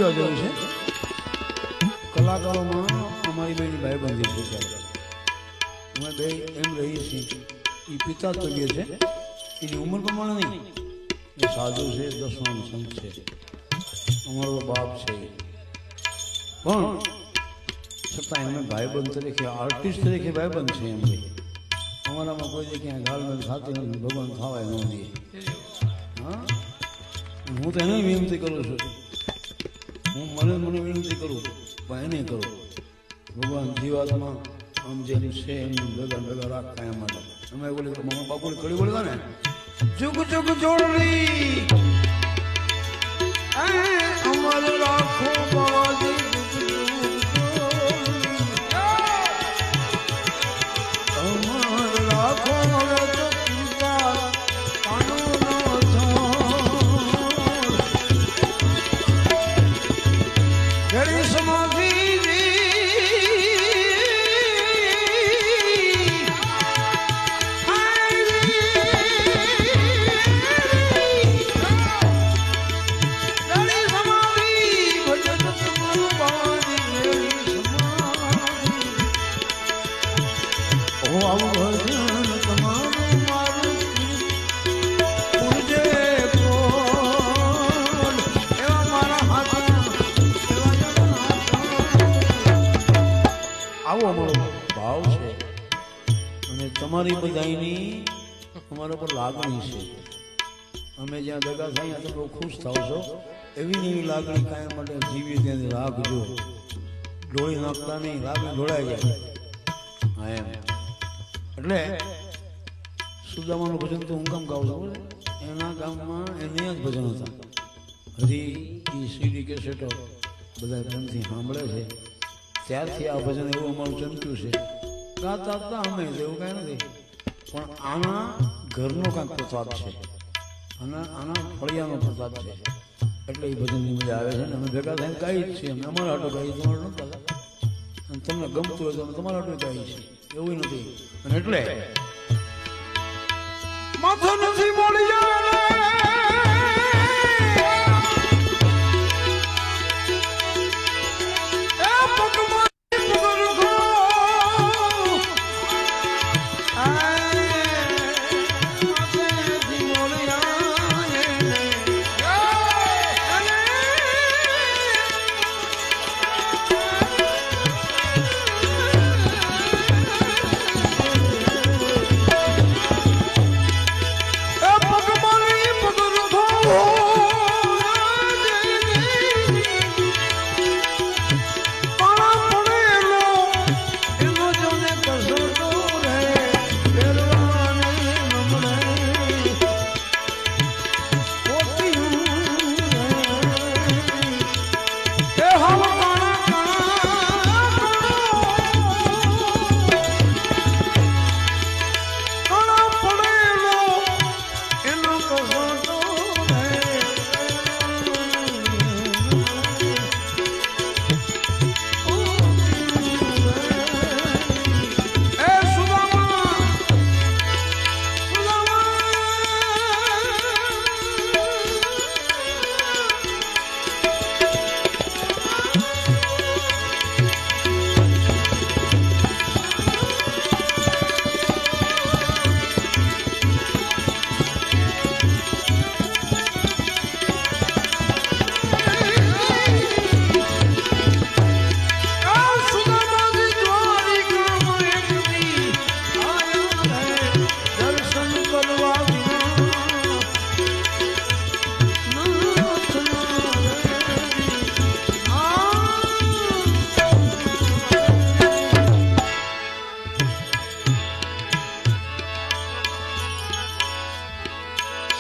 સમજવા જેવું છે. કલાકારોમાં અમારી બેની ભાઈબંધી છે. ત્યારે અમે બે એમ રહીએ છીએ. એ પિતા તરીકે છે, એની ઉંમર પ્રમાણે નહીં. એ સાધુ છે, દસમાનો સંત છે, અમારો બાપ છે. પણ છતાં અમે ભાઈબંધ તરીકે, આર્ટિસ્ટ તરીકે ભાઈબંધ છે. એમ અમારામાં કોઈ જગ્યાએ ગાલમેલ થતી નથી. ભગવાન થવાય ન દે. હા, હું તો એને વિનંતી કરું છું. હું મને વિનંતી કરું, પણ એને કરું. ભગવાન જીવાતમાં આમ જેમ છે એમ ભેગા રાખતા એમ માટે અમે બોલી મામા બાપુની કડી બોલતા ને, જુગ જુગ જોડલી અમર રાખો બાવાજી, અમર રાખો હવે તો કૃપા કાનૂનો ઘડી સમાધિ ભાવ છે. અને તમારી બધાની અમારા પર લાગણી છે. અમે જ્યાં ભેગા થાય તો બહુ ખુશ થાવ છો. એવી એવી લાગણી કાયમ માટે જીવીએ ત્યાંથી રાખજો. ઢોળી નાખતા નહીં, લાગણી ઢોળાઈ જાય. હા એમ. એટલે સુદામાનું ભજન તો હું કામ ગાઉં છું. એના ગામમાં એને જ ભજન હતા. હજી એ સીડી કેસેટો બધા પ્રેમથી સાંભળે છે. ત્યારથી આ ભજન એવું અમારું ચમક્યું છે. ગાતા હતા અમે, એવું કાંઈ નથી. પણ આના ઘરનો કાંઈક પ્રતાપ છે, આના ફળિયાનો પ્રતાપ છે. એટલે એ ભજનની મજા આવે છે. ને અમે ભેગા થઈને ગાઈ જ છીએ. અમે અમારા હાટો ગાઈ, તમારે નહોતા. અને તમને ગમતું હોય તો અમે તમારા હાટો ગાઈ છીએ. એવું નથી. અને એટલે માથું નથી મળી જાય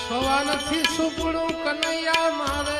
સવાલથી સુપડું કનૈયા મારે